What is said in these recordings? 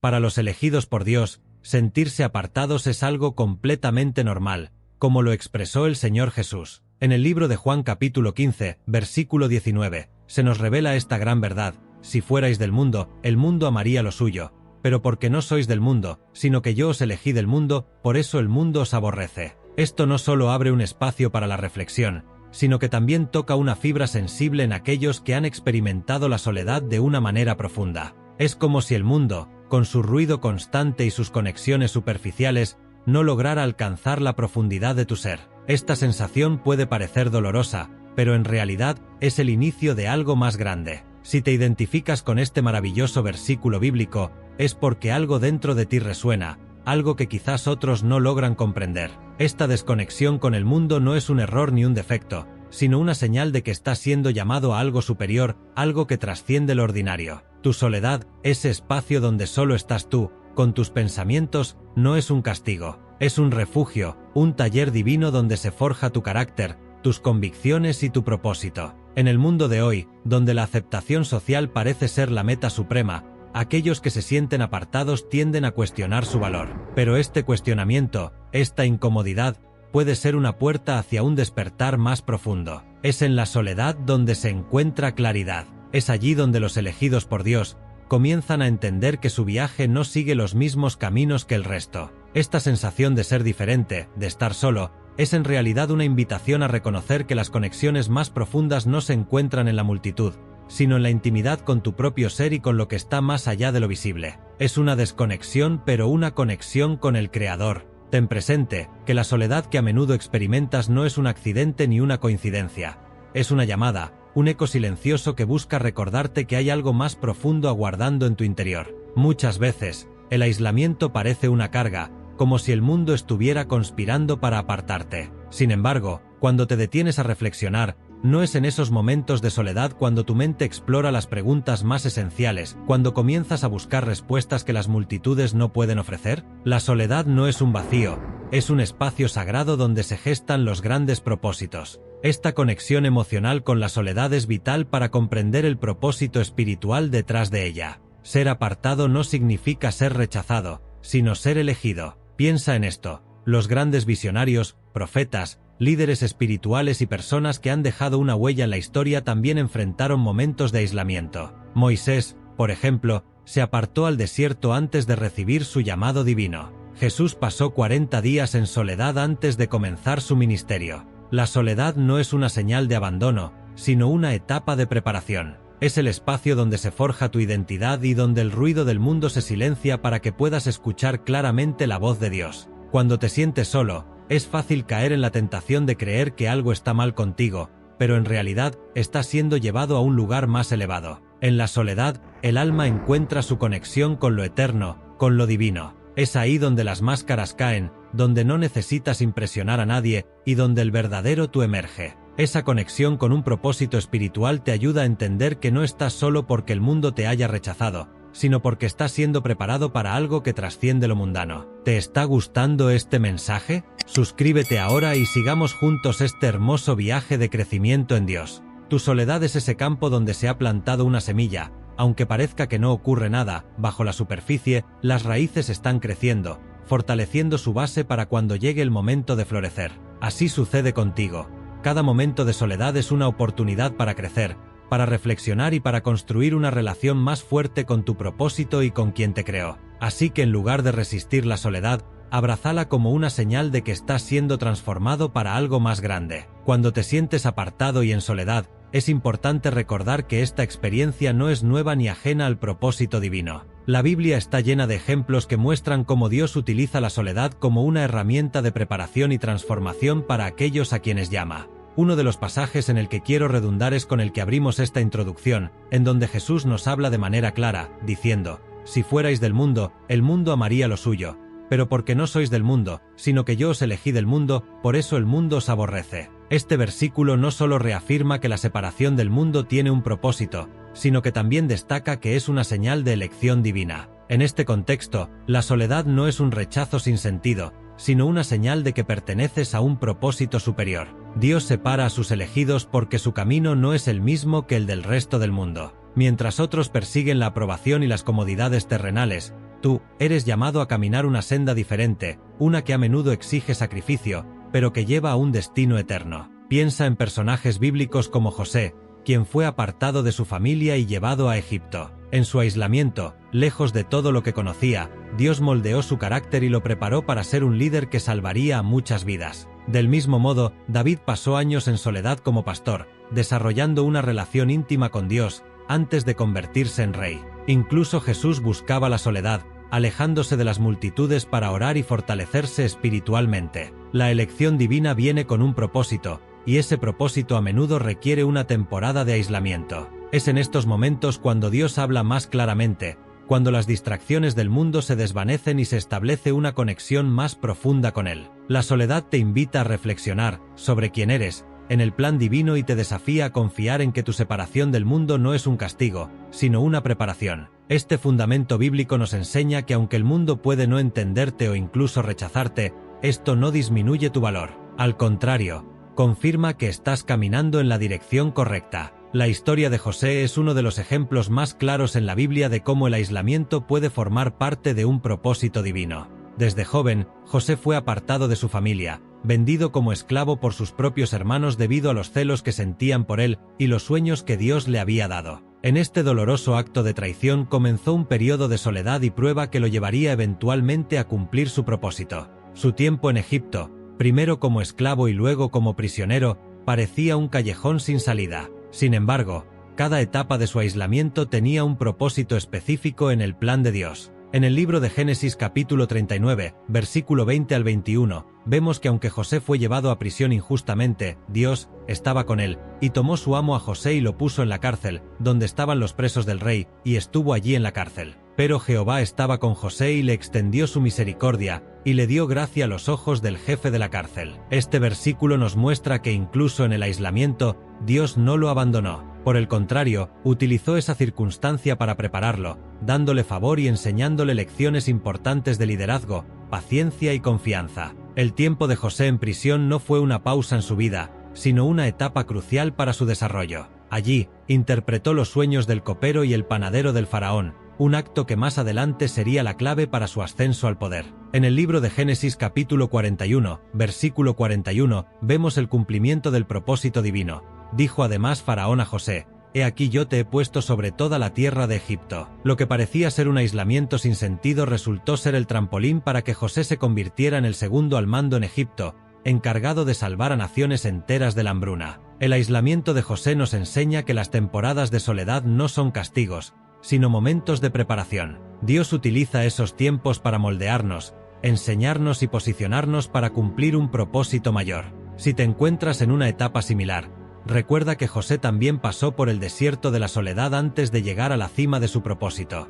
Para los elegidos por Dios, sentirse apartados es algo completamente normal, como lo expresó el Señor Jesús. En el libro de Juan capítulo 15, versículo 19, se nos revela esta gran verdad: si fuerais del mundo, el mundo amaría lo suyo, pero porque no sois del mundo, sino que yo os elegí del mundo, por eso el mundo os aborrece. Esto no solo abre un espacio para la reflexión, sino que también toca una fibra sensible en aquellos que han experimentado la soledad de una manera profunda. Es como si el mundo, con su ruido constante y sus conexiones superficiales, no lograra alcanzar la profundidad de tu ser. Esta sensación puede parecer dolorosa, pero en realidad es el inicio de algo más grande. Si te identificas con este maravilloso versículo bíblico, es porque algo dentro de ti resuena, algo que quizás otros no logran comprender. Esta desconexión con el mundo no es un error ni un defecto, sino una señal de que estás siendo llamado a algo superior, algo que trasciende lo ordinario. Tu soledad, ese espacio donde solo estás tú, con tus pensamientos, no es un castigo, es un refugio, un taller divino donde se forja tu carácter, tus convicciones y tu propósito. En el mundo de hoy, donde la aceptación social parece ser la meta suprema, aquellos que se sienten apartados tienden a cuestionar su valor. Pero este cuestionamiento, esta incomodidad, puede ser una puerta hacia un despertar más profundo. Es en la soledad donde se encuentra claridad. Es allí donde los elegidos por Dios comienzan a entender que su viaje no sigue los mismos caminos que el resto. Esta sensación de ser diferente, de estar solo, es en realidad una invitación a reconocer que las conexiones más profundas no se encuentran en la multitud, sino en la intimidad con tu propio ser y con lo que está más allá de lo visible. Es una desconexión, pero una conexión con el Creador. Ten presente que la soledad que a menudo experimentas no es un accidente ni una coincidencia. Es una llamada, un eco silencioso que busca recordarte que hay algo más profundo aguardando en tu interior. Muchas veces, el aislamiento parece una carga, como si el mundo estuviera conspirando para apartarte. Sin embargo, cuando te detienes a reflexionar, ¿no es en esos momentos de soledad cuando tu mente explora las preguntas más esenciales, cuando comienzas a buscar respuestas que las multitudes no pueden ofrecer? La soledad no es un vacío, es un espacio sagrado donde se gestan los grandes propósitos. Esta conexión emocional con la soledad es vital para comprender el propósito espiritual detrás de ella. Ser apartado no significa ser rechazado, sino ser elegido. Piensa en esto: los grandes visionarios, profetas, líderes espirituales y personas que han dejado una huella en la historia también enfrentaron momentos de aislamiento. Moisés, por ejemplo, se apartó al desierto antes de recibir su llamado divino. Jesús pasó 40 días en soledad antes de comenzar su ministerio. La soledad no es una señal de abandono, sino una etapa de preparación. Es el espacio donde se forja tu identidad y donde el ruido del mundo se silencia para que puedas escuchar claramente la voz de Dios. Cuando te sientes solo, es fácil caer en la tentación de creer que algo está mal contigo, pero en realidad estás siendo llevado a un lugar más elevado. En la soledad, el alma encuentra su conexión con lo eterno, con lo divino. Es ahí donde las máscaras caen, donde no necesitas impresionar a nadie y donde el verdadero tú emerge. Esa conexión con un propósito espiritual te ayuda a entender que no estás solo porque el mundo te haya rechazado, sino porque estás siendo preparado para algo que trasciende lo mundano. ¿Te está gustando este mensaje? Suscríbete ahora y sigamos juntos este hermoso viaje de crecimiento en Dios. Tu soledad es ese campo donde se ha plantado una semilla. Aunque parezca que no ocurre nada, bajo la superficie, las raíces están creciendo, fortaleciendo su base para cuando llegue el momento de florecer. Así sucede contigo. Cada momento de soledad es una oportunidad para crecer, para reflexionar y para construir una relación más fuerte con tu propósito y con quien te creó. Así que en lugar de resistir la soledad, abrázala como una señal de que estás siendo transformado para algo más grande. Cuando te sientes apartado y en soledad, es importante recordar que esta experiencia no es nueva ni ajena al propósito divino. La Biblia está llena de ejemplos que muestran cómo Dios utiliza la soledad como una herramienta de preparación y transformación para aquellos a quienes llama. Uno de los pasajes en el que quiero redundar es con el que abrimos esta introducción, en donde Jesús nos habla de manera clara, diciendo: «Si fuerais del mundo, el mundo amaría lo suyo, pero porque no sois del mundo, sino que yo os elegí del mundo, por eso el mundo os aborrece». Este versículo no solo reafirma que la separación del mundo tiene un propósito, sino que también destaca que es una señal de elección divina. En este contexto, la soledad no es un rechazo sin sentido, sino una señal de que perteneces a un propósito superior. Dios separa a sus elegidos porque su camino no es el mismo que el del resto del mundo. Mientras otros persiguen la aprobación y las comodidades terrenales, Tú eres llamado a caminar una senda diferente, una que a menudo exige sacrificio, pero que lleva a un destino eterno. Piensa en personajes bíblicos como José, quien fue apartado de su familia y llevado a Egipto. En su aislamiento, lejos de todo lo que conocía, Dios moldeó su carácter y lo preparó para ser un líder que salvaría a muchas vidas. Del mismo modo, David pasó años en soledad como pastor, desarrollando una relación íntima con Dios, antes de convertirse en rey. Incluso Jesús buscaba la soledad, alejándose de las multitudes para orar y fortalecerse espiritualmente. La elección divina viene con un propósito, y ese propósito a menudo requiere una temporada de aislamiento. Es en estos momentos cuando Dios habla más claramente, cuando las distracciones del mundo se desvanecen y se establece una conexión más profunda con Él. La soledad te invita a reflexionar sobre quién eres, en el plan divino, y te desafía a confiar en que tu separación del mundo no es un castigo, sino una preparación. Este fundamento bíblico nos enseña que aunque el mundo puede no entenderte o incluso rechazarte, esto no disminuye tu valor. Al contrario, confirma que estás caminando en la dirección correcta. La historia de José es uno de los ejemplos más claros en la Biblia de cómo el aislamiento puede formar parte de un propósito divino. Desde joven, José fue apartado de su familia, vendido como esclavo por sus propios hermanos debido a los celos que sentían por él y los sueños que Dios le había dado. En este doloroso acto de traición comenzó un periodo de soledad y prueba que lo llevaría eventualmente a cumplir su propósito. Su tiempo en Egipto, primero como esclavo y luego como prisionero, parecía un callejón sin salida. Sin embargo, cada etapa de su aislamiento tenía un propósito específico en el plan de Dios. En el libro de Génesis capítulo 39, versículo 20 al 21, vemos que aunque José fue llevado a prisión injustamente, Dios estaba con él, y tomó su amo a José y lo puso en la cárcel, donde estaban los presos del rey, y estuvo allí en la cárcel. Pero Jehová estaba con José y le extendió su misericordia, y le dio gracia a los ojos del jefe de la cárcel. Este versículo nos muestra que incluso en el aislamiento, Dios no lo abandonó. Por el contrario, utilizó esa circunstancia para prepararlo, dándole favor y enseñándole lecciones importantes de liderazgo, paciencia y confianza. El tiempo de José en prisión no fue una pausa en su vida, sino una etapa crucial para su desarrollo. Allí, interpretó los sueños del copero y el panadero del faraón, un acto que más adelante sería la clave para su ascenso al poder. En el libro de Génesis capítulo 41, versículo 41, vemos el cumplimiento del propósito divino. Dijo además Faraón a José: «He aquí yo te he puesto sobre toda la tierra de Egipto». Lo que parecía ser un aislamiento sin sentido resultó ser el trampolín para que José se convirtiera en el segundo al mando en Egipto, encargado de salvar a naciones enteras de la hambruna. El aislamiento de José nos enseña que las temporadas de soledad no son castigos, sino momentos de preparación. Dios utiliza esos tiempos para moldearnos, enseñarnos y posicionarnos para cumplir un propósito mayor. Si te encuentras en una etapa similar, recuerda que José también pasó por el desierto de la soledad antes de llegar a la cima de su propósito.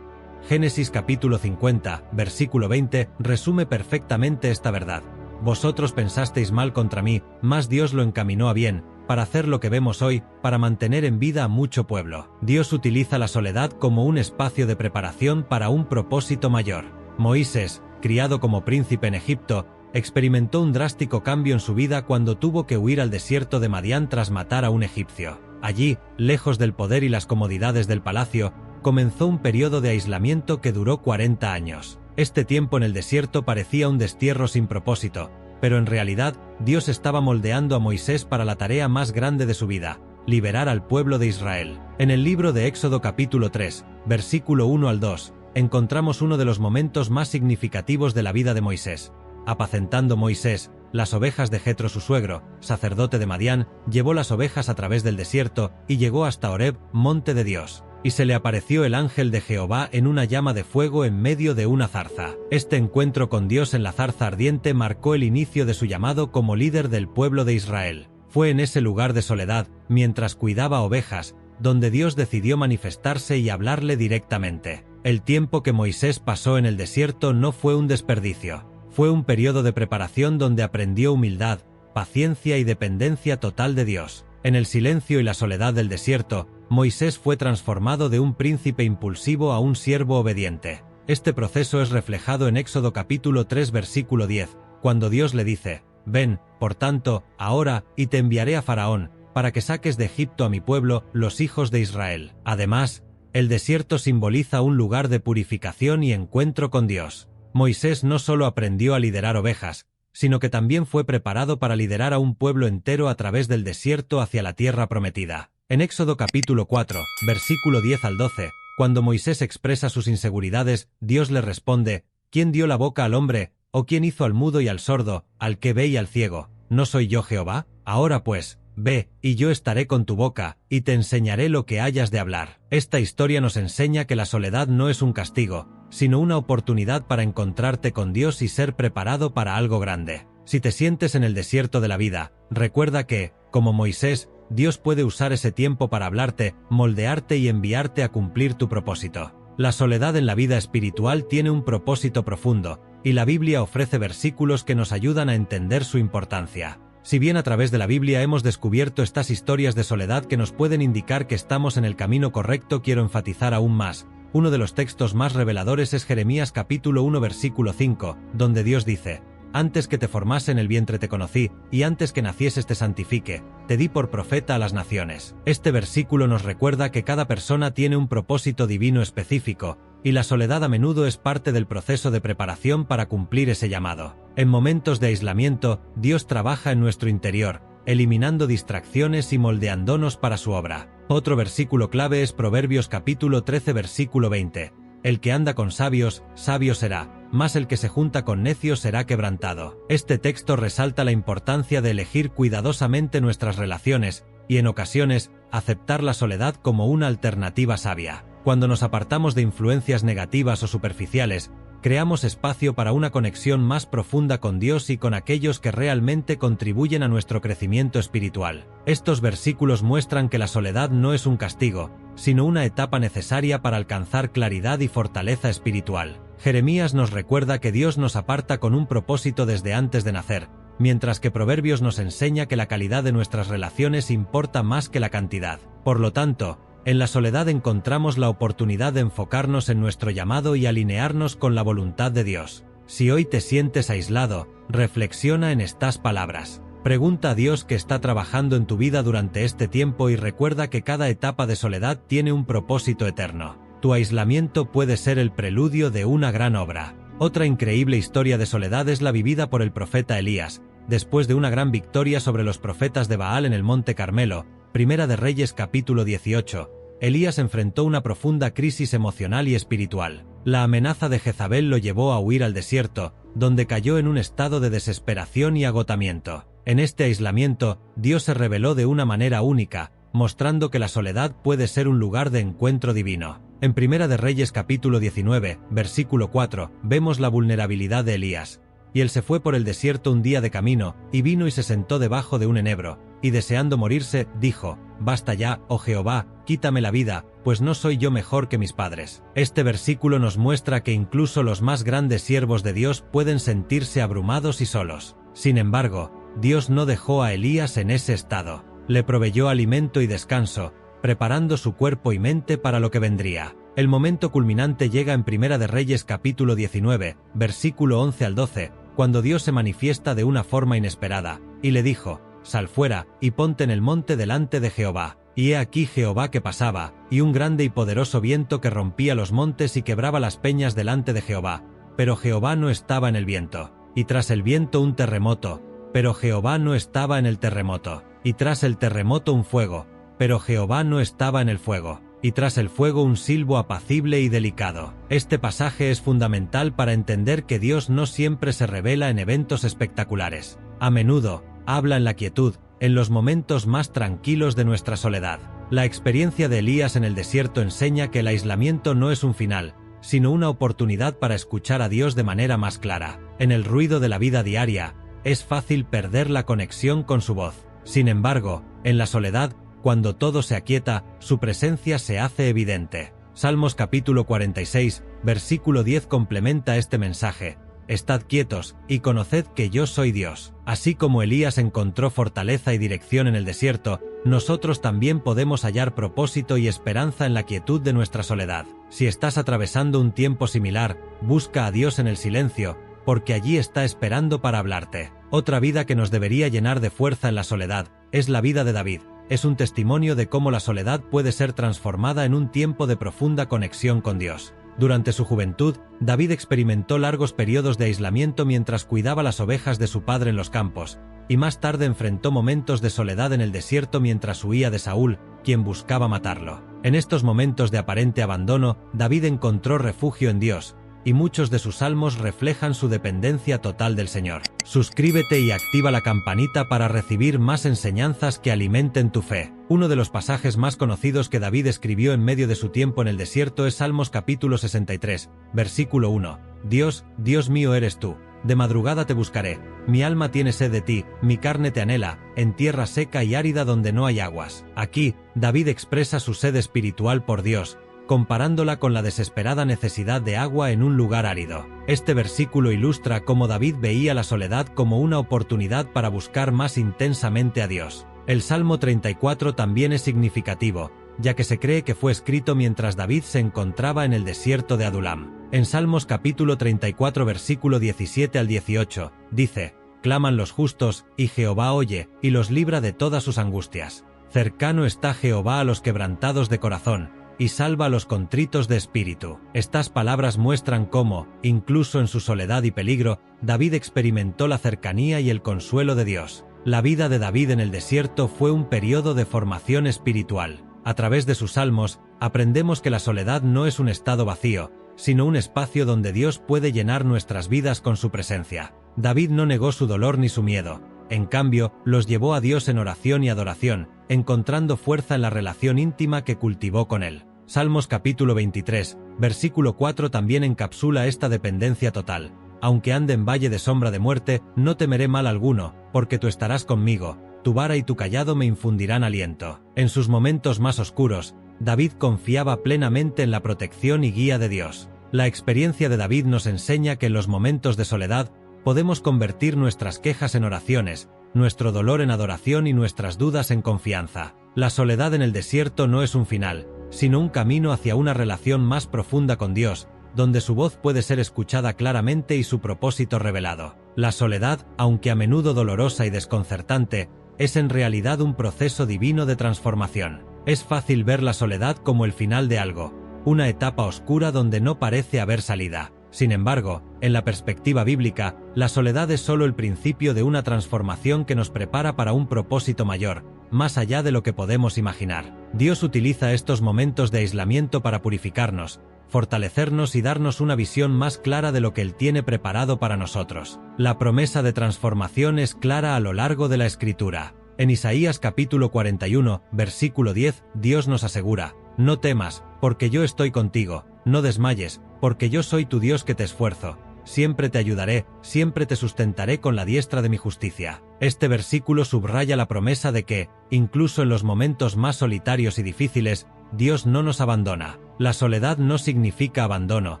Génesis capítulo 50, versículo 20, resume perfectamente esta verdad. «Vosotros pensasteis mal contra mí, mas Dios lo encaminó a bien, para hacer lo que vemos hoy, para mantener en vida a mucho pueblo». Dios utiliza la soledad como un espacio de preparación para un propósito mayor. Moisés, criado como príncipe en Egipto, experimentó un drástico cambio en su vida cuando tuvo que huir al desierto de Madián tras matar a un egipcio. Allí, lejos del poder y las comodidades del palacio, comenzó un periodo de aislamiento que duró 40 años. Este tiempo en el desierto parecía un destierro sin propósito, pero en realidad Dios estaba moldeando a Moisés para la tarea más grande de su vida: liberar al pueblo de Israel. En el libro de Éxodo capítulo 3, versículo 1 al 2, encontramos uno de los momentos más significativos de la vida de Moisés. Apacentando Moisés las ovejas de Jetro su suegro, sacerdote de Madián, llevó las ovejas a través del desierto y llegó hasta Horeb, monte de Dios. Y se le apareció el ángel de Jehová en una llama de fuego en medio de una zarza. Este encuentro con Dios en la zarza ardiente marcó el inicio de su llamado como líder del pueblo de Israel. Fue en ese lugar de soledad, mientras cuidaba ovejas, donde Dios decidió manifestarse y hablarle directamente. El tiempo que Moisés pasó en el desierto no fue un desperdicio. Fue un periodo de preparación donde aprendió humildad, paciencia y dependencia total de Dios. En el silencio y la soledad del desierto, Moisés fue transformado de un príncipe impulsivo a un siervo obediente. Este proceso es reflejado en Éxodo capítulo 3 versículo 10, cuando Dios le dice: «Ven, por tanto, ahora, y te enviaré a Faraón, para que saques de Egipto a mi pueblo, los hijos de Israel». Además, El desierto simboliza un lugar de purificación y encuentro con Dios. Moisés no solo aprendió a liderar ovejas, sino que también fue preparado para liderar a un pueblo entero a través del desierto hacia la tierra prometida. En Éxodo capítulo 4, versículo 10 al 12, cuando Moisés expresa sus inseguridades, Dios le responde: ¿Quién dio la boca al hombre, o quién hizo al mudo y al sordo, al que ve y al ciego? ¿No soy yo Jehová? Ahora pues, ve, y yo estaré con tu boca, y te enseñaré lo que hayas de hablar. Esta historia nos enseña que la soledad no es un castigo, sino una oportunidad para encontrarte con Dios y ser preparado para algo grande. Si te sientes en el desierto de la vida, recuerda que, como Moisés, Dios puede usar ese tiempo para hablarte, moldearte y enviarte a cumplir tu propósito. La soledad en la vida espiritual tiene un propósito profundo, y la Biblia ofrece versículos que nos ayudan a entender su importancia. Si bien a través de la Biblia hemos descubierto estas historias de soledad que nos pueden indicar que estamos en el camino correcto, quiero enfatizar aún más. Uno de los textos más reveladores es Jeremías capítulo 1 versículo 5, donde Dios dice: «Antes que te formase en el vientre te conocí, y antes que nacieses te santifiqué, te di por profeta a las naciones». Este versículo nos recuerda que cada persona tiene un propósito divino específico, y la soledad a menudo es parte del proceso de preparación para cumplir ese llamado. En momentos de aislamiento, Dios trabaja en nuestro interior, eliminando distracciones y moldeándonos para su obra. Otro versículo clave es Proverbios capítulo 13 versículo 20. «El que anda con sabios, sabio será, mas el que se junta con necios será quebrantado». Este texto resalta la importancia de elegir cuidadosamente nuestras relaciones, y en ocasiones, aceptar la soledad como una alternativa sabia. Cuando nos apartamos de influencias negativas o superficiales, creamos espacio para una conexión más profunda con Dios y con aquellos que realmente contribuyen a nuestro crecimiento espiritual. Estos versículos muestran que la soledad no es un castigo, sino una etapa necesaria para alcanzar claridad y fortaleza espiritual. Jeremías nos recuerda que Dios nos aparta con un propósito desde antes de nacer, mientras que Proverbios nos enseña que la calidad de nuestras relaciones importa más que la cantidad. Por lo tanto, en la soledad encontramos la oportunidad de enfocarnos en nuestro llamado y alinearnos con la voluntad de Dios. Si hoy te sientes aislado, reflexiona en estas palabras. Pregunta a Dios que está trabajando en tu vida durante este tiempo y recuerda que cada etapa de soledad tiene un propósito eterno. Tu aislamiento puede ser el preludio de una gran obra. Otra increíble historia de soledad es la vivida por el profeta Elías, después de una gran victoria sobre los profetas de Baal en el Monte Carmelo. Primera de Reyes capítulo 18. Elías enfrentó una profunda crisis emocional y espiritual. La amenaza de Jezabel lo llevó a huir al desierto, donde cayó en un estado de desesperación y agotamiento. En este aislamiento, Dios se reveló de una manera única, mostrando que la soledad puede ser un lugar de encuentro divino. En Primera de Reyes capítulo 19, versículo 4, vemos la vulnerabilidad de Elías. «Y él se fue por el desierto un día de camino, y vino y se sentó debajo de un enebro, y deseando morirse, dijo: Basta ya, oh Jehová, quítame la vida, pues no soy yo mejor que mis padres». Este versículo nos muestra que incluso los más grandes siervos de Dios pueden sentirse abrumados y solos. Sin embargo, Dios no dejó a Elías en ese estado. Le proveyó alimento y descanso, preparando su cuerpo y mente para lo que vendría. El momento culminante llega en Primera de Reyes capítulo 19, versículo 11 al 12, cuando Dios se manifiesta de una forma inesperada, y le dijo: «Sal fuera, y ponte en el monte delante de Jehová». Y he aquí Jehová que pasaba, y un grande y poderoso viento que rompía los montes y quebraba las peñas delante de Jehová. Pero Jehová no estaba en el viento. Y tras el viento un terremoto. Pero Jehová no estaba en el terremoto. Y tras el terremoto un fuego. Pero Jehová no estaba en el fuego. Y tras el fuego un silbo apacible y delicado. Este pasaje es fundamental para entender que Dios no siempre se revela en eventos espectaculares. A menudo, habla en la quietud, en los momentos más tranquilos de nuestra soledad. La experiencia de Elías en el desierto enseña que el aislamiento no es un final, sino una oportunidad para escuchar a Dios de manera más clara. En el ruido de la vida diaria, es fácil perder la conexión con su voz. Sin embargo, en la soledad, cuando todo se aquieta, su presencia se hace evidente. Salmos capítulo 46, versículo 10 complementa este mensaje: «Estad quietos, y conoced que yo soy Dios». Así como Elías encontró fortaleza y dirección en el desierto, nosotros también podemos hallar propósito y esperanza en la quietud de nuestra soledad. Si estás atravesando un tiempo similar, busca a Dios en el silencio, porque allí está esperando para hablarte. Otra vida que nos debería llenar de fuerza en la soledad es la vida de David. es un testimonio de cómo la soledad puede ser transformada en un tiempo de profunda conexión con Dios. Durante su juventud, David experimentó largos periodos de aislamiento mientras cuidaba las ovejas de su padre en los campos, y más tarde enfrentó momentos de soledad en el desierto mientras huía de Saúl, quien buscaba matarlo. En estos momentos de aparente abandono, David encontró refugio en Dios, y muchos de sus salmos reflejan su dependencia total del Señor. Suscríbete y activa la campanita para recibir más enseñanzas que alimenten tu fe. Uno de los pasajes más conocidos que David escribió en medio de su tiempo en el desierto es Salmos capítulo 63, versículo 1. Dios, Dios mío eres tú. De madrugada te buscaré, mi alma tiene sed de ti, mi carne te anhela, en tierra seca y árida donde no hay aguas. Aquí, David expresa su sed espiritual por Dios, comparándola con la desesperada necesidad de agua en un lugar árido. Este versículo ilustra cómo David veía la soledad como una oportunidad para buscar más intensamente a Dios. El Salmo 34 también es significativo, ya que se cree que fue escrito mientras David se encontraba en el desierto de Adulam. En Salmos capítulo 34 versículo 17 al 18, dice: «Claman los justos, y Jehová oye, y los libra de todas sus angustias. Cercano está Jehová a los quebrantados de corazón, y salva a los contritos de espíritu». Estas palabras muestran cómo, incluso en su soledad y peligro, David experimentó la cercanía y el consuelo de Dios. La vida de David en el desierto fue un periodo de formación espiritual. A través de sus salmos, aprendemos que la soledad no es un estado vacío, sino un espacio donde Dios puede llenar nuestras vidas con su presencia. David no negó su dolor ni su miedo. En cambio, los llevó a Dios en oración y adoración, encontrando fuerza en la relación íntima que cultivó con Él. Salmos capítulo 23, versículo 4 también encapsula esta dependencia total. «Aunque ande en valle de sombra de muerte, no temeré mal alguno, porque tú estarás conmigo, tu vara y tu cayado me infundirán aliento». En sus momentos más oscuros, David confiaba plenamente en la protección y guía de Dios. La experiencia de David nos enseña que en los momentos de soledad, podemos convertir nuestras quejas en oraciones, nuestro dolor en adoración y nuestras dudas en confianza. La soledad en el desierto no es un final, sino un camino hacia una relación más profunda con Dios, donde su voz puede ser escuchada claramente y su propósito revelado. La soledad, aunque a menudo dolorosa y desconcertante, es en realidad un proceso divino de transformación. Es fácil ver la soledad como el final de algo, una etapa oscura donde no parece haber salida. Sin embargo, en la perspectiva bíblica, la soledad es solo el principio de una transformación que nos prepara para un propósito mayor, más allá de lo que podemos imaginar. Dios utiliza estos momentos de aislamiento para purificarnos, fortalecernos y darnos una visión más clara de lo que Él tiene preparado para nosotros. La promesa de transformación es clara a lo largo de la Escritura. En Isaías capítulo 41, versículo 10, Dios nos asegura: «No temas, porque yo estoy contigo, no desmayes, porque yo soy tu Dios que te esfuerzo. Siempre te ayudaré, siempre te sustentaré con la diestra de mi justicia». Este versículo subraya la promesa de que, incluso en los momentos más solitarios y difíciles, Dios no nos abandona. La soledad no significa abandono,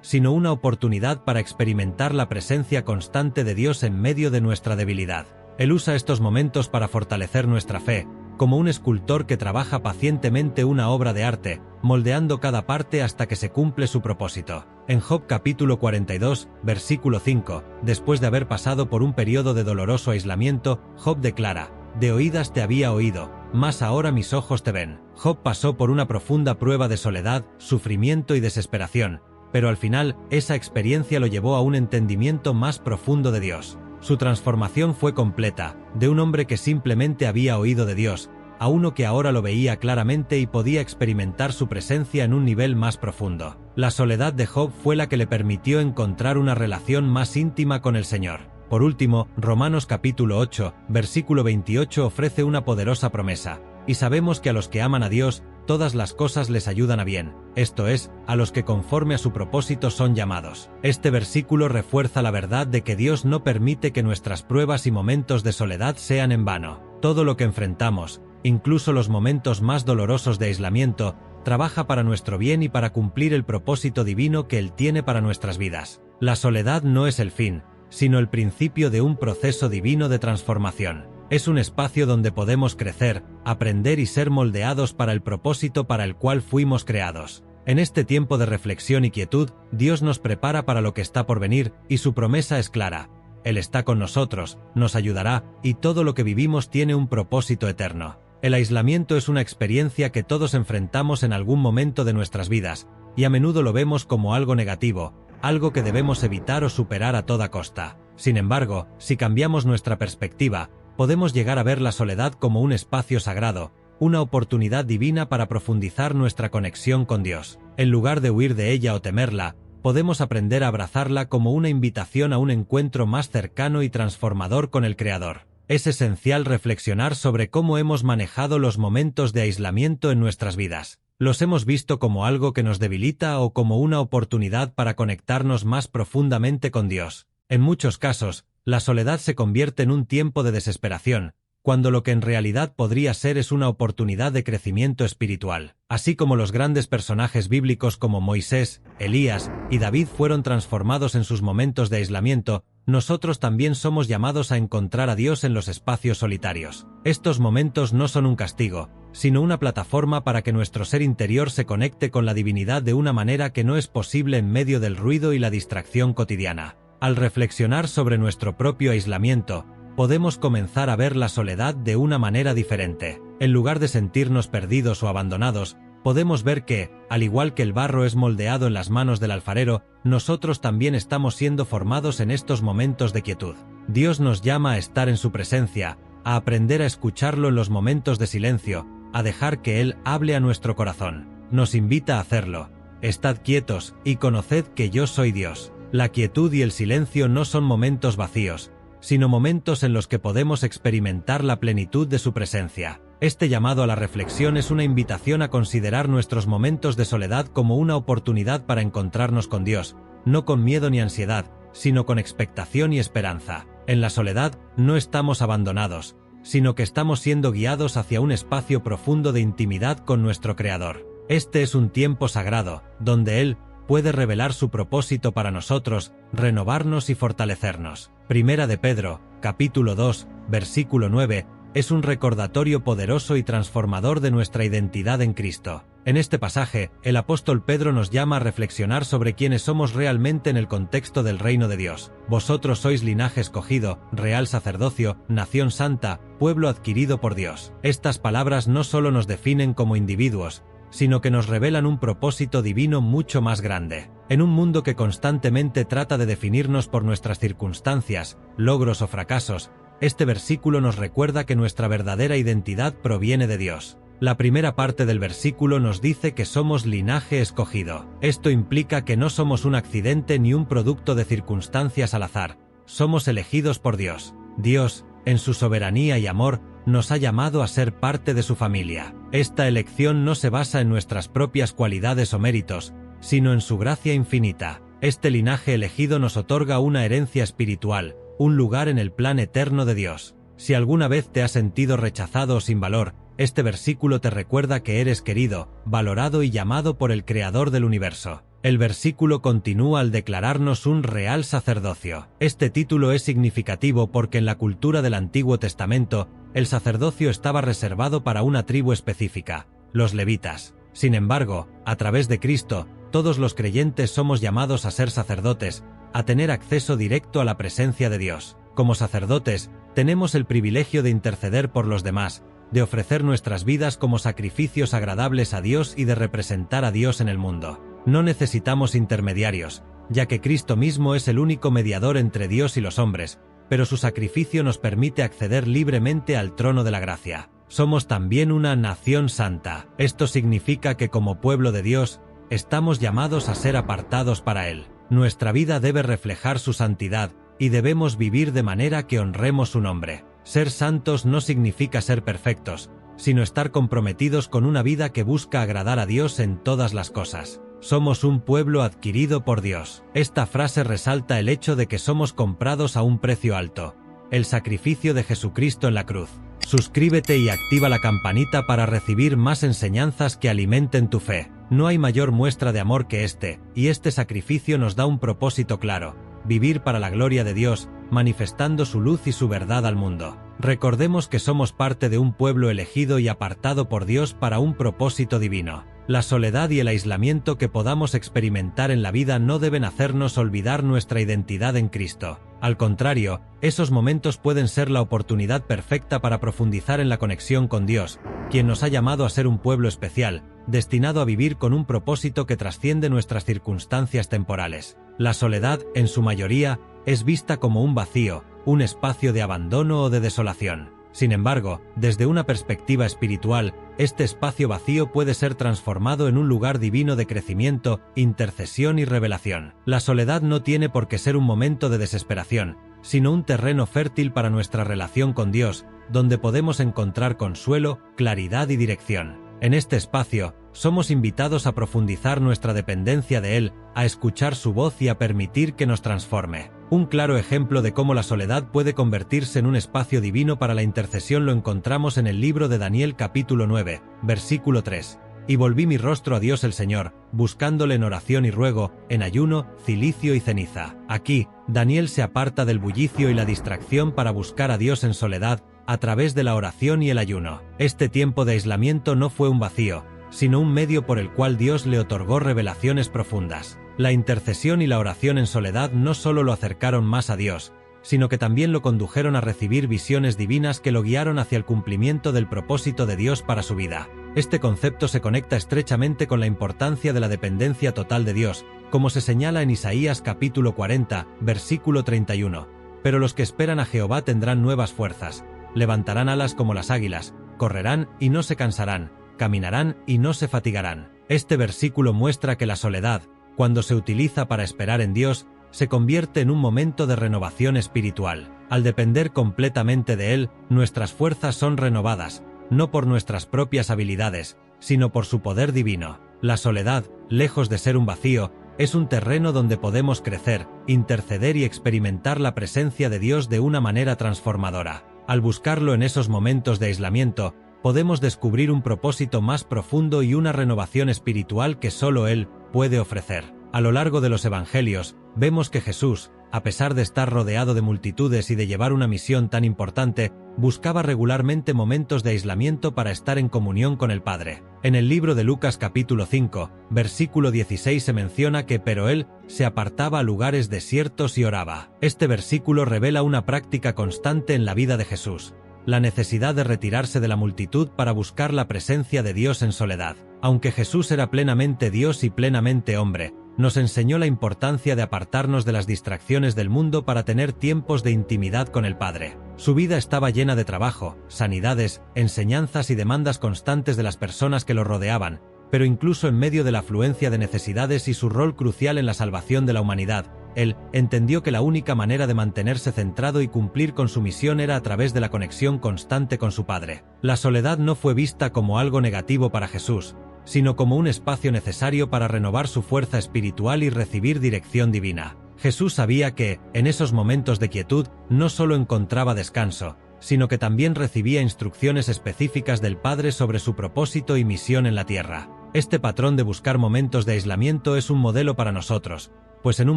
sino una oportunidad para experimentar la presencia constante de Dios en medio de nuestra debilidad. Él usa estos momentos para fortalecer nuestra fe, como un escultor que trabaja pacientemente una obra de arte, moldeando cada parte hasta que se cumple su propósito. En Job capítulo 42, versículo 5, después de haber pasado por un periodo de doloroso aislamiento, Job declara: «De oídas te había oído, mas ahora mis ojos te ven». Job pasó por una profunda prueba de soledad, sufrimiento y desesperación, pero al final, esa experiencia lo llevó a un entendimiento más profundo de Dios. Su transformación fue completa, de un hombre que simplemente había oído de Dios, a uno que ahora lo veía claramente y podía experimentar su presencia en un nivel más profundo. La soledad de Job fue la que le permitió encontrar una relación más íntima con el Señor. Por último, Romanos capítulo 8, versículo 28 ofrece una poderosa promesa: «Y sabemos que a los que aman a Dios, todas las cosas les ayudan a bien, esto es, a los que conforme a su propósito son llamados». Este versículo refuerza la verdad de que Dios no permite que nuestras pruebas y momentos de soledad sean en vano. Todo lo que enfrentamos, incluso los momentos más dolorosos de aislamiento, trabaja para nuestro bien y para cumplir el propósito divino que Él tiene para nuestras vidas. La soledad no es el fin, sino el principio de un proceso divino de transformación. Es un espacio donde podemos crecer, aprender y ser moldeados para el propósito para el cual fuimos creados. En este tiempo de reflexión y quietud, Dios nos prepara para lo que está por venir, y su promesa es clara: Él está con nosotros, nos ayudará, y todo lo que vivimos tiene un propósito eterno. El aislamiento es una experiencia que todos enfrentamos en algún momento de nuestras vidas, y a menudo lo vemos como algo negativo, algo que debemos evitar o superar a toda costa. Sin embargo, si cambiamos nuestra perspectiva, podemos llegar a ver la soledad como un espacio sagrado, una oportunidad divina para profundizar nuestra conexión con Dios. En lugar de huir de ella o temerla, podemos aprender a abrazarla como una invitación a un encuentro más cercano y transformador con el Creador. Es esencial reflexionar sobre cómo hemos manejado los momentos de aislamiento en nuestras vidas. ¿Los hemos visto como algo que nos debilita o como una oportunidad para conectarnos más profundamente con Dios? En muchos casos, la soledad se convierte en un tiempo de desesperación, cuando lo que en realidad podría ser es una oportunidad de crecimiento espiritual. Así como los grandes personajes bíblicos como Moisés, Elías y David fueron transformados en sus momentos de aislamiento, nosotros también somos llamados a encontrar a Dios en los espacios solitarios. Estos momentos no son un castigo, sino una plataforma para que nuestro ser interior se conecte con la divinidad de una manera que no es posible en medio del ruido y la distracción cotidiana. Al reflexionar sobre nuestro propio aislamiento, podemos comenzar a ver la soledad de una manera diferente. En lugar de sentirnos perdidos o abandonados, podemos ver que, al igual que el barro es moldeado en las manos del alfarero, nosotros también estamos siendo formados en estos momentos de quietud. Dios nos llama a estar en su presencia, a aprender a escucharlo en los momentos de silencio, a dejar que Él hable a nuestro corazón. Nos invita a hacerlo. Estad quietos y conoced que yo soy Dios. La quietud y el silencio no son momentos vacíos, sino momentos en los que podemos experimentar la plenitud de su presencia. Este llamado a la reflexión es una invitación a considerar nuestros momentos de soledad como una oportunidad para encontrarnos con Dios, no con miedo ni ansiedad, sino con expectación y esperanza. En la soledad no estamos abandonados, sino que estamos siendo guiados hacia un espacio profundo de intimidad con nuestro Creador. Este es un tiempo sagrado, donde Él puede revelar su propósito para nosotros, renovarnos y fortalecernos. Primera de Pedro, capítulo 2, versículo 9, es un recordatorio poderoso y transformador de nuestra identidad en Cristo. En este pasaje, el apóstol Pedro nos llama a reflexionar sobre quiénes somos realmente en el contexto del reino de Dios. Vosotros sois linaje escogido, real sacerdocio, nación santa, pueblo adquirido por Dios. Estas palabras no solo nos definen como individuos, sino que nos revelan un propósito divino mucho más grande. En un mundo que constantemente trata de definirnos por nuestras circunstancias, logros o fracasos, este versículo nos recuerda que nuestra verdadera identidad proviene de Dios. La primera parte del versículo nos dice que somos linaje escogido. Esto implica que no somos un accidente ni un producto de circunstancias al azar. Somos elegidos por Dios. Dios, en su soberanía y amor, nos ha llamado a ser parte de su familia. Esta elección no se basa en nuestras propias cualidades o méritos, sino en su gracia infinita. Este linaje elegido nos otorga una herencia espiritual, un lugar en el plan eterno de Dios. Si alguna vez te has sentido rechazado o sin valor, este versículo te recuerda que eres querido, valorado y llamado por el Creador del universo. El versículo continúa al declararnos un real sacerdocio. Este título es significativo porque en la cultura del Antiguo Testamento, el sacerdocio estaba reservado para una tribu específica, los levitas. Sin embargo, a través de Cristo, todos los creyentes somos llamados a ser sacerdotes, a tener acceso directo a la presencia de Dios. Como sacerdotes, tenemos el privilegio de interceder por los demás, de ofrecer nuestras vidas como sacrificios agradables a Dios y de representar a Dios en el mundo. No necesitamos intermediarios, ya que Cristo mismo es el único mediador entre Dios y los hombres, pero su sacrificio nos permite acceder libremente al trono de la gracia. Somos también una nación santa. Esto significa que como pueblo de Dios, estamos llamados a ser apartados para Él. Nuestra vida debe reflejar su santidad, y debemos vivir de manera que honremos su nombre. Ser santos no significa ser perfectos, sino estar comprometidos con una vida que busca agradar a Dios en todas las cosas. Somos un pueblo adquirido por Dios. Esta frase resalta el hecho de que somos comprados a un precio alto, el sacrificio de Jesucristo en la cruz. Suscríbete y activa la campanita para recibir más enseñanzas que alimenten tu fe. No hay mayor muestra de amor que este, y este sacrificio nos da un propósito claro: vivir para la gloria de Dios, manifestando su luz y su verdad al mundo. Recordemos que somos parte de un pueblo elegido y apartado por Dios para un propósito divino. La soledad y el aislamiento que podamos experimentar en la vida no deben hacernos olvidar nuestra identidad en Cristo. Al contrario, esos momentos pueden ser la oportunidad perfecta para profundizar en la conexión con Dios, quien nos ha llamado a ser un pueblo especial, destinado a vivir con un propósito que trasciende nuestras circunstancias temporales. La soledad, en su mayoría, es vista como un vacío, un espacio de abandono o de desolación. Sin embargo, desde una perspectiva espiritual, este espacio vacío puede ser transformado en un lugar divino de crecimiento, intercesión y revelación. La soledad no tiene por qué ser un momento de desesperación, sino un terreno fértil para nuestra relación con Dios, donde podemos encontrar consuelo, claridad y dirección. En este espacio, somos invitados a profundizar nuestra dependencia de Él, a escuchar su voz y a permitir que nos transforme. Un claro ejemplo de cómo la soledad puede convertirse en un espacio divino para la intercesión lo encontramos en el libro de Daniel capítulo 9, versículo 3. Y volví mi rostro a Dios el Señor, buscándole en oración y ruego, en ayuno, cilicio y ceniza. Aquí, Daniel se aparta del bullicio y la distracción para buscar a Dios en soledad, a través de la oración y el ayuno. Este tiempo de aislamiento no fue un vacío, sino un medio por el cual Dios le otorgó revelaciones profundas. La intercesión y la oración en soledad no solo lo acercaron más a Dios, sino que también lo condujeron a recibir visiones divinas que lo guiaron hacia el cumplimiento del propósito de Dios para su vida. Este concepto se conecta estrechamente con la importancia de la dependencia total de Dios, como se señala en Isaías capítulo 40, versículo 31. Pero los que esperan a Jehová tendrán nuevas fuerzas, levantarán alas como las águilas, correrán y no se cansarán, caminarán y no se fatigarán. Este versículo muestra que la soledad, cuando se utiliza para esperar en Dios, se convierte en un momento de renovación espiritual. Al depender completamente de Él, nuestras fuerzas son renovadas, no por nuestras propias habilidades, sino por su poder divino. La soledad, lejos de ser un vacío, es un terreno donde podemos crecer, interceder y experimentar la presencia de Dios de una manera transformadora. Al buscarlo en esos momentos de aislamiento, podemos descubrir un propósito más profundo y una renovación espiritual que solo Él puede ofrecer. A lo largo de los evangelios, vemos que Jesús, a pesar de estar rodeado de multitudes y de llevar una misión tan importante, buscaba regularmente momentos de aislamiento para estar en comunión con el Padre. En el libro de Lucas capítulo 5, versículo 16 se menciona que pero Él se apartaba a lugares desiertos y oraba. Este versículo revela una práctica constante en la vida de Jesús, la necesidad de retirarse de la multitud para buscar la presencia de Dios en soledad. Aunque Jesús era plenamente Dios y plenamente hombre, nos enseñó la importancia de apartarnos de las distracciones del mundo para tener tiempos de intimidad con el Padre. Su vida estaba llena de trabajo, sanidades, enseñanzas y demandas constantes de las personas que lo rodeaban, pero incluso en medio de la afluencia de necesidades y su rol crucial en la salvación de la humanidad, Él entendió que la única manera de mantenerse centrado y cumplir con su misión era a través de la conexión constante con su Padre. La soledad no fue vista como algo negativo para Jesús, sino como un espacio necesario para renovar su fuerza espiritual y recibir dirección divina. Jesús sabía que, en esos momentos de quietud, no solo encontraba descanso, sino que también recibía instrucciones específicas del Padre sobre su propósito y misión en la tierra. Este patrón de buscar momentos de aislamiento es un modelo para nosotros, pues en un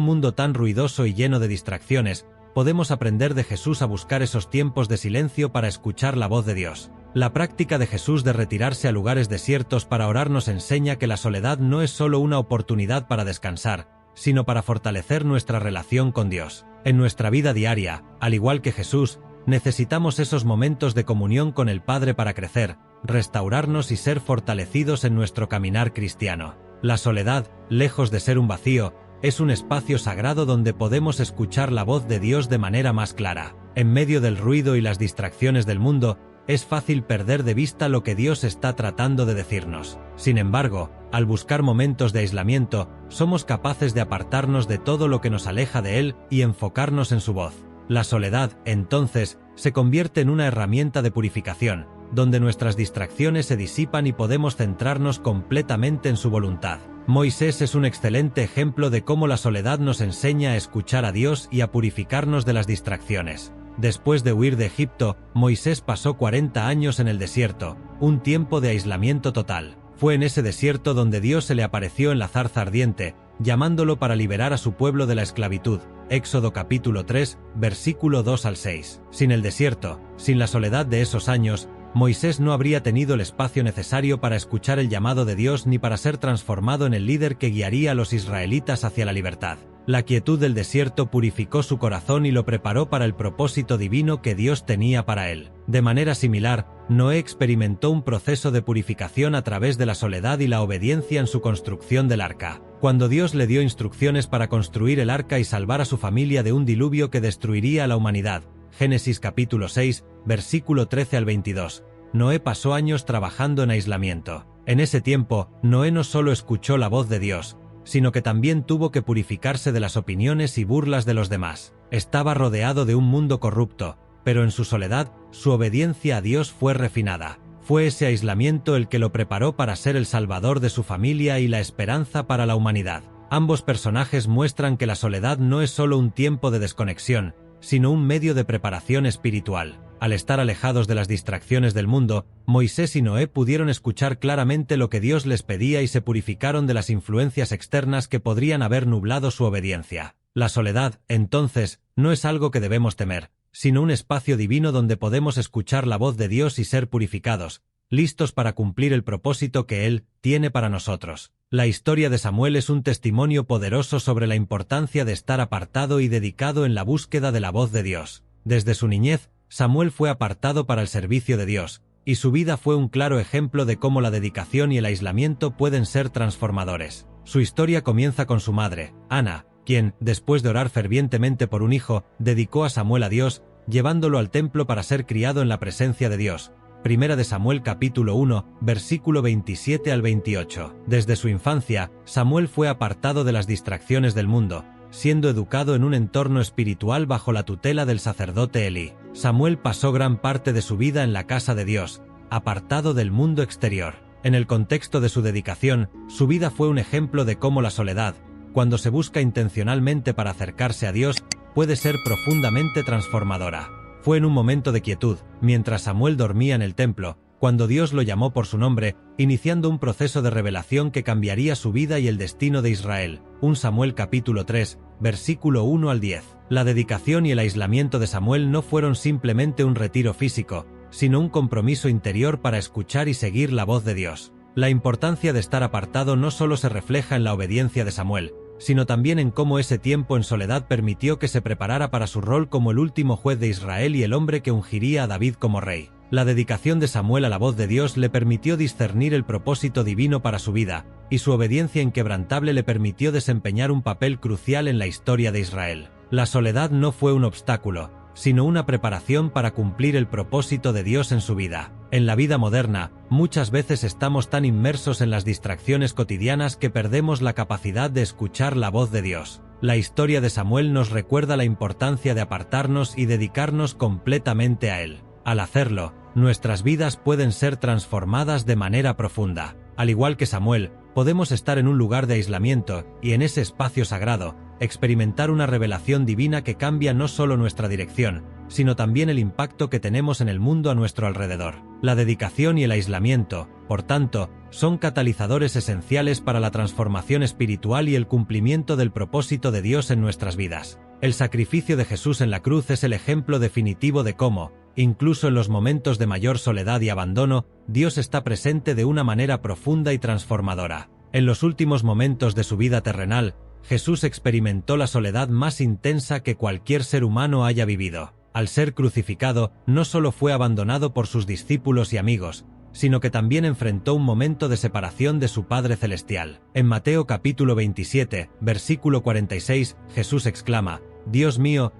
mundo tan ruidoso y lleno de distracciones, podemos aprender de Jesús a buscar esos tiempos de silencio para escuchar la voz de Dios. La práctica de Jesús de retirarse a lugares desiertos para orar nos enseña que la soledad no es solo una oportunidad para descansar, sino para fortalecer nuestra relación con Dios. En nuestra vida diaria, al igual que Jesús, necesitamos esos momentos de comunión con el Padre para crecer, restaurarnos y ser fortalecidos en nuestro caminar cristiano. La soledad, lejos de ser un vacío, es un espacio sagrado donde podemos escuchar la voz de Dios de manera más clara. En medio del ruido y las distracciones del mundo, es fácil perder de vista lo que Dios está tratando de decirnos. Sin embargo, al buscar momentos de aislamiento, somos capaces de apartarnos de todo lo que nos aleja de Él y enfocarnos en su voz. La soledad, entonces, se convierte en una herramienta de purificación, donde nuestras distracciones se disipan y podemos centrarnos completamente en su voluntad. Moisés es un excelente ejemplo de cómo la soledad nos enseña a escuchar a Dios y a purificarnos de las distracciones. Después de huir de Egipto, Moisés pasó 40 años en el desierto, un tiempo de aislamiento total. Fue en ese desierto donde Dios se le apareció en la zarza ardiente, llamándolo para liberar a su pueblo de la esclavitud. Éxodo capítulo 3, versículo 2 al 6. Sin el desierto, sin la soledad de esos años, Moisés no habría tenido el espacio necesario para escuchar el llamado de Dios ni para ser transformado en el líder que guiaría a los israelitas hacia la libertad. La quietud del desierto purificó su corazón y lo preparó para el propósito divino que Dios tenía para él. De manera similar, Noé experimentó un proceso de purificación a través de la soledad y la obediencia en su construcción del arca. Cuando Dios le dio instrucciones para construir el arca y salvar a su familia de un diluvio que destruiría a la humanidad, Génesis capítulo 6, versículo 13 al 22, Noé pasó años trabajando en aislamiento. En ese tiempo, Noé no solo escuchó la voz de Dios, sino que también tuvo que purificarse de las opiniones y burlas de los demás. Estaba rodeado de un mundo corrupto, pero en su soledad, su obediencia a Dios fue refinada. Fue ese aislamiento el que lo preparó para ser el salvador de su familia y la esperanza para la humanidad. Ambos personajes muestran que la soledad no es solo un tiempo de desconexión, sino un medio de preparación espiritual. Al estar alejados de las distracciones del mundo, Moisés y Noé pudieron escuchar claramente lo que Dios les pedía y se purificaron de las influencias externas que podrían haber nublado su obediencia. La soledad, entonces, no es algo que debemos temer, sino un espacio divino donde podemos escuchar la voz de Dios y ser purificados, listos para cumplir el propósito que Él tiene para nosotros. La historia de Samuel es un testimonio poderoso sobre la importancia de estar apartado y dedicado en la búsqueda de la voz de Dios. Desde su niñez, Samuel fue apartado para el servicio de Dios, y su vida fue un claro ejemplo de cómo la dedicación y el aislamiento pueden ser transformadores. Su historia comienza con su madre, Ana, quien, después de orar fervientemente por un hijo, dedicó a Samuel a Dios, llevándolo al templo para ser criado en la presencia de Dios. Primera de Samuel capítulo 1, versículo 27 al 28. Desde su infancia, Samuel fue apartado de las distracciones del mundo, siendo educado en un entorno espiritual bajo la tutela del sacerdote Elí. Samuel pasó gran parte de su vida en la casa de Dios, apartado del mundo exterior. En el contexto de su dedicación, su vida fue un ejemplo de cómo la soledad, cuando se busca intencionalmente para acercarse a Dios, puede ser profundamente transformadora. Fue en un momento de quietud, mientras Samuel dormía en el templo, cuando Dios lo llamó por su nombre, iniciando un proceso de revelación que cambiaría su vida y el destino de Israel. 1 Samuel capítulo 3, versículo 1 al 10. La dedicación y el aislamiento de Samuel no fueron simplemente un retiro físico, sino un compromiso interior para escuchar y seguir la voz de Dios. La importancia de estar apartado no solo se refleja en la obediencia de Samuel, sino también en cómo ese tiempo en soledad permitió que se preparara para su rol como el último juez de Israel y el hombre que ungiría a David como rey. La dedicación de Samuel a la voz de Dios le permitió discernir el propósito divino para su vida, y su obediencia inquebrantable le permitió desempeñar un papel crucial en la historia de Israel. La soledad no fue un obstáculo, sino una preparación para cumplir el propósito de Dios en su vida. En la vida moderna, muchas veces estamos tan inmersos en las distracciones cotidianas que perdemos la capacidad de escuchar la voz de Dios. La historia de Samuel nos recuerda la importancia de apartarnos y dedicarnos completamente a Él. Al hacerlo, nuestras vidas pueden ser transformadas de manera profunda. Al igual que Samuel, podemos estar en un lugar de aislamiento y en ese espacio sagrado, experimentar una revelación divina que cambia no solo nuestra dirección, sino también el impacto que tenemos en el mundo a nuestro alrededor. La dedicación y el aislamiento, por tanto, son catalizadores esenciales para la transformación espiritual y el cumplimiento del propósito de Dios en nuestras vidas. El sacrificio de Jesús en la cruz es el ejemplo definitivo de cómo, incluso en los momentos de mayor soledad y abandono, Dios está presente de una manera profunda y transformadora. En los últimos momentos de su vida terrenal, Jesús experimentó la soledad más intensa que cualquier ser humano haya vivido. Al ser crucificado, no solo fue abandonado por sus discípulos y amigos, sino que también enfrentó un momento de separación de su Padre Celestial. En Mateo capítulo 27, versículo 46, Jesús exclama: Dios mío,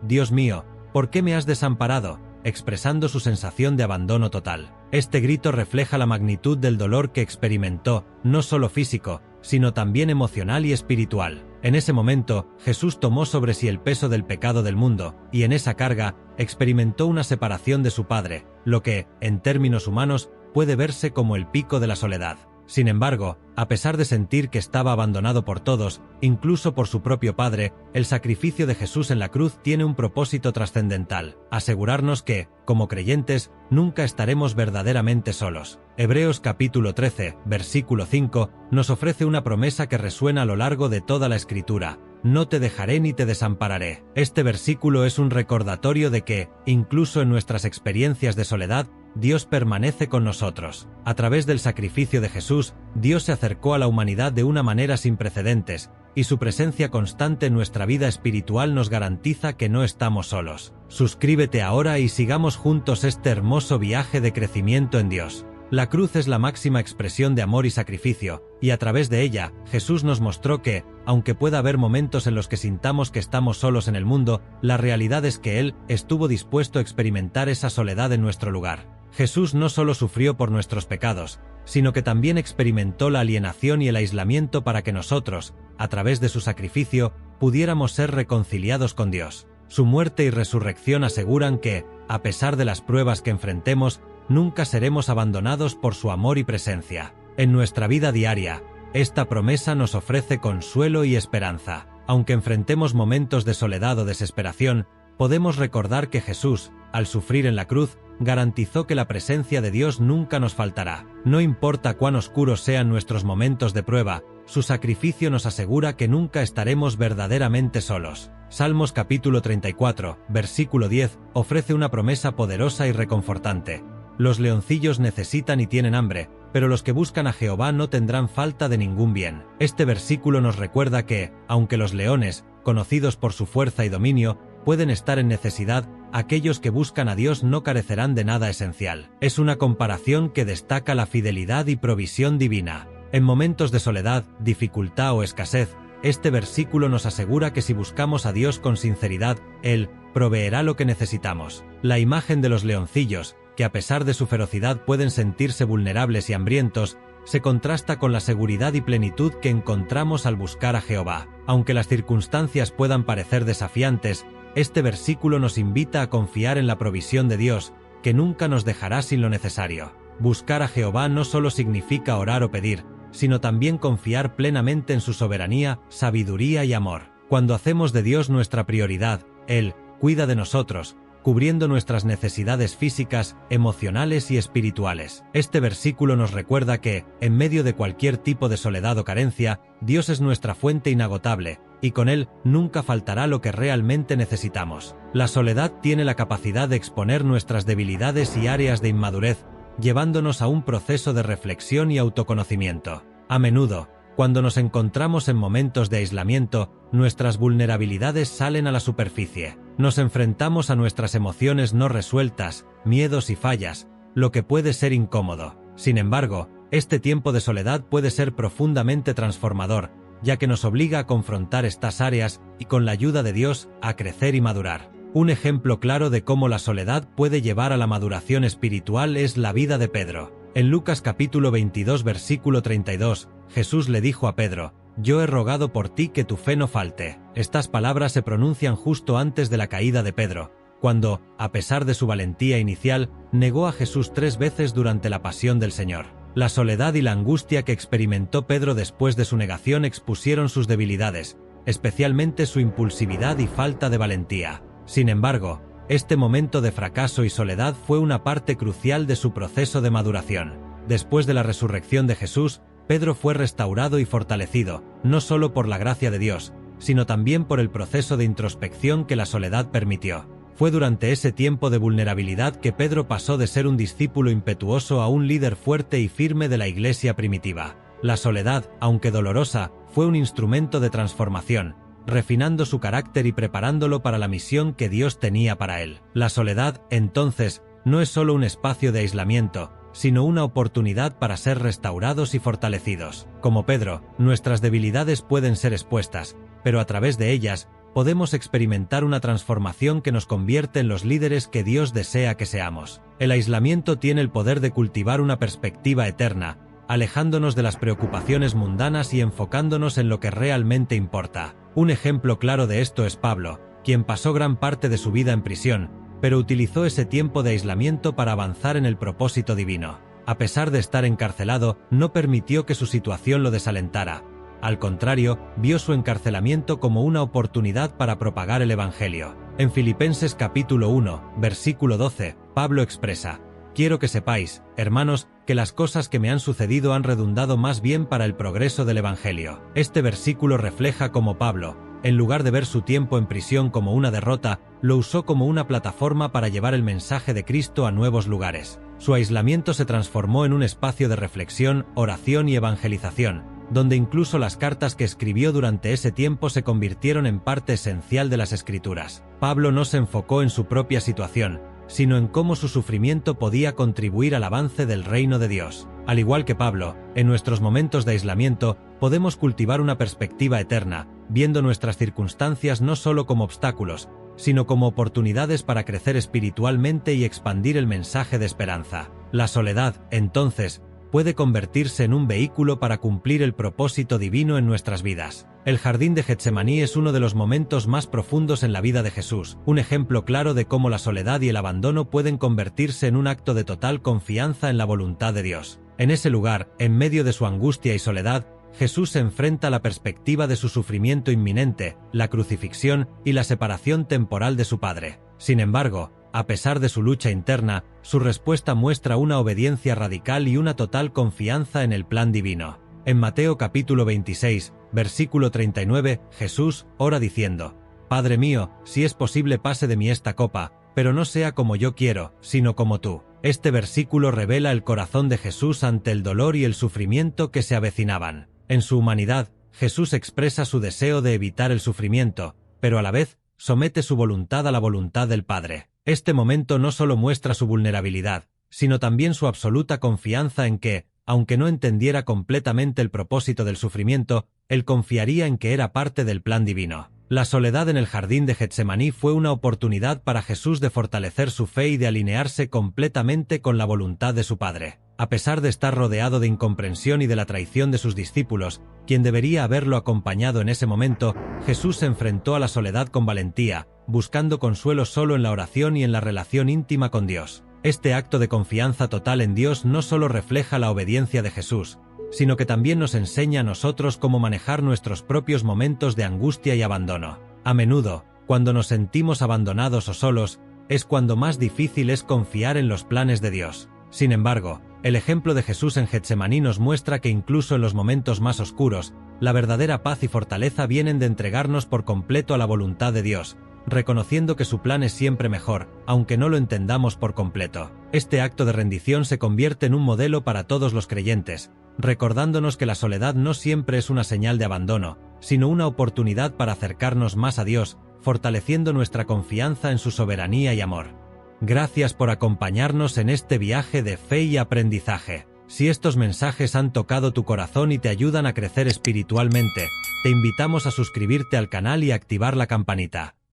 ¿por qué me has desamparado?", expresando su sensación de abandono total. Este grito refleja la magnitud del dolor que experimentó, no solo físico, sino también emocional y espiritual. En ese momento, Jesús tomó sobre sí el peso del pecado del mundo, y en esa carga, experimentó una separación de su Padre, lo que, en términos humanos, puede verse como el pico de la soledad. Sin embargo, a pesar de sentir que estaba abandonado por todos, incluso por su propio Padre, el sacrificio de Jesús en la cruz tiene un propósito trascendental: asegurarnos que, como creyentes, nunca estaremos verdaderamente solos. Hebreos capítulo 13, versículo 5, nos ofrece una promesa que resuena a lo largo de toda la Escritura: no te dejaré ni te desampararé. Este versículo es un recordatorio de que, incluso en nuestras experiencias de soledad, Dios permanece con nosotros. A través del sacrificio de Jesús, Dios se acercó a la humanidad de una manera sin precedentes, y su presencia constante en nuestra vida espiritual nos garantiza que no estamos solos. Suscríbete ahora y sigamos juntos este hermoso viaje de crecimiento en Dios. La cruz es la máxima expresión de amor y sacrificio, y a través de ella, Jesús nos mostró que, aunque pueda haber momentos en los que sintamos que estamos solos en el mundo, la realidad es que Él estuvo dispuesto a experimentar esa soledad en nuestro lugar. Jesús no solo sufrió por nuestros pecados, sino que también experimentó la alienación y el aislamiento para que nosotros, a través de su sacrificio, pudiéramos ser reconciliados con Dios. Su muerte y resurrección aseguran que, a pesar de las pruebas que enfrentemos, nunca seremos abandonados por su amor y presencia. En nuestra vida diaria, esta promesa nos ofrece consuelo y esperanza. Aunque enfrentemos momentos de soledad o desesperación, podemos recordar que Jesús, al sufrir en la cruz, garantizó que la presencia de Dios nunca nos faltará. No importa cuán oscuros sean nuestros momentos de prueba, su sacrificio nos asegura que nunca estaremos verdaderamente solos. Salmos capítulo 34, versículo 10, ofrece una promesa poderosa y reconfortante. Los leoncillos necesitan y tienen hambre, pero los que buscan a Jehová no tendrán falta de ningún bien. Este versículo nos recuerda que, aunque los leones, conocidos por su fuerza y dominio, pueden estar en necesidad, aquellos que buscan a Dios no carecerán de nada esencial. Es una comparación que destaca la fidelidad y provisión divina. En momentos de soledad, dificultad o escasez, este versículo nos asegura que si buscamos a Dios con sinceridad, Él proveerá lo que necesitamos. La imagen de los leoncillos, que a pesar de su ferocidad pueden sentirse vulnerables y hambrientos, se contrasta con la seguridad y plenitud que encontramos al buscar a Jehová. Aunque las circunstancias puedan parecer desafiantes, este versículo nos invita a confiar en la provisión de Dios, que nunca nos dejará sin lo necesario. Buscar a Jehová no solo significa orar o pedir, sino también confiar plenamente en su soberanía, sabiduría y amor. Cuando hacemos de Dios nuestra prioridad, Él cuida de nosotros, cubriendo nuestras necesidades físicas, emocionales y espirituales. Este versículo nos recuerda que, en medio de cualquier tipo de soledad o carencia, Dios es nuestra fuente inagotable, y con Él nunca faltará lo que realmente necesitamos. La soledad tiene la capacidad de exponer nuestras debilidades y áreas de inmadurez, llevándonos a un proceso de reflexión y autoconocimiento. A menudo, cuando nos encontramos en momentos de aislamiento, nuestras vulnerabilidades salen a la superficie. Nos enfrentamos a nuestras emociones no resueltas, miedos y fallas, lo que puede ser incómodo. Sin embargo, este tiempo de soledad puede ser profundamente transformador, ya que nos obliga a confrontar estas áreas y, con la ayuda de Dios, a crecer y madurar. Un ejemplo claro de cómo la soledad puede llevar a la maduración espiritual es la vida de Pedro. En Lucas capítulo 22 versículo 32, Jesús le dijo a Pedro: «Yo he rogado por ti que tu fe no falte». Estas palabras se pronuncian justo antes de la caída de Pedro, cuando, a pesar de su valentía inicial, negó a Jesús 3 veces durante la pasión del Señor. La soledad y la angustia que experimentó Pedro después de su negación expusieron sus debilidades, especialmente su impulsividad y falta de valentía. Sin embargo, este momento de fracaso y soledad fue una parte crucial de su proceso de maduración. Después de la resurrección de Jesús, Pedro fue restaurado y fortalecido, no solo por la gracia de Dios, sino también por el proceso de introspección que la soledad permitió. Fue durante ese tiempo de vulnerabilidad que Pedro pasó de ser un discípulo impetuoso a un líder fuerte y firme de la iglesia primitiva. La soledad, aunque dolorosa, fue un instrumento de transformación, refinando su carácter y preparándolo para la misión que Dios tenía para él. La soledad, entonces, no es solo un espacio de aislamiento, sino una oportunidad para ser restaurados y fortalecidos. Como Pedro, nuestras debilidades pueden ser expuestas, pero a través de ellas, podemos experimentar una transformación que nos convierte en los líderes que Dios desea que seamos. El aislamiento tiene el poder de cultivar una perspectiva eterna, alejándonos de las preocupaciones mundanas y enfocándonos en lo que realmente importa. Un ejemplo claro de esto es Pablo, quien pasó gran parte de su vida en prisión, pero utilizó ese tiempo de aislamiento para avanzar en el propósito divino. A pesar de estar encarcelado, no permitió que su situación lo desalentara. Al contrario, vio su encarcelamiento como una oportunidad para propagar el Evangelio. En Filipenses capítulo 1, versículo 12, Pablo expresa: «Quiero que sepáis, hermanos, que las cosas que me han sucedido han redundado más bien para el progreso del Evangelio». Este versículo refleja cómo Pablo, en lugar de ver su tiempo en prisión como una derrota, lo usó como una plataforma para llevar el mensaje de Cristo a nuevos lugares. Su aislamiento se transformó en un espacio de reflexión, oración y evangelización, donde incluso las cartas que escribió durante ese tiempo se convirtieron en parte esencial de las Escrituras. Pablo no se enfocó en su propia situación, sino en cómo su sufrimiento podía contribuir al avance del reino de Dios. Al igual que Pablo, en nuestros momentos de aislamiento, podemos cultivar una perspectiva eterna, viendo nuestras circunstancias no solo como obstáculos, sino como oportunidades para crecer espiritualmente y expandir el mensaje de esperanza. La soledad, entonces, puede convertirse en un vehículo para cumplir el propósito divino en nuestras vidas. El jardín de Getsemaní es uno de los momentos más profundos en la vida de Jesús, un ejemplo claro de cómo la soledad y el abandono pueden convertirse en un acto de total confianza en la voluntad de Dios. En ese lugar, en medio de su angustia y soledad, Jesús se enfrenta a la perspectiva de su sufrimiento inminente, la crucifixión y la separación temporal de su Padre. Sin embargo, a pesar de su lucha interna, su respuesta muestra una obediencia radical y una total confianza en el plan divino. En Mateo capítulo 26, versículo 39, Jesús ora diciendo: «Padre mío, si es posible pase de mí esta copa, pero no sea como yo quiero, sino como tú». Este versículo revela el corazón de Jesús ante el dolor y el sufrimiento que se avecinaban. En su humanidad, Jesús expresa su deseo de evitar el sufrimiento, pero a la vez, somete su voluntad a la voluntad del Padre. Este momento no solo muestra su vulnerabilidad, sino también su absoluta confianza en que, aunque no entendiera completamente el propósito del sufrimiento, él confiaría en que era parte del plan divino. La soledad en el jardín de Getsemaní fue una oportunidad para Jesús de fortalecer su fe y de alinearse completamente con la voluntad de su Padre. A pesar de estar rodeado de incomprensión y de la traición de sus discípulos, quien debería haberlo acompañado en ese momento, Jesús se enfrentó a la soledad con valentía, buscando consuelo solo en la oración y en la relación íntima con Dios. Este acto de confianza total en Dios no solo refleja la obediencia de Jesús, sino que también nos enseña a nosotros cómo manejar nuestros propios momentos de angustia y abandono. A menudo, cuando nos sentimos abandonados o solos, es cuando más difícil es confiar en los planes de Dios. Sin embargo, el ejemplo de Jesús en Getsemaní nos muestra que incluso en los momentos más oscuros, la verdadera paz y fortaleza vienen de entregarnos por completo a la voluntad de Dios, reconociendo que su plan es siempre mejor, aunque no lo entendamos por completo. Este acto de rendición se convierte en un modelo para todos los creyentes, recordándonos que la soledad no siempre es una señal de abandono, sino una oportunidad para acercarnos más a Dios, fortaleciendo nuestra confianza en su soberanía y amor. Gracias por acompañarnos en este viaje de fe y aprendizaje. Si estos mensajes han tocado tu corazón y te ayudan a crecer espiritualmente, te invitamos a suscribirte al canal y activar la campanita.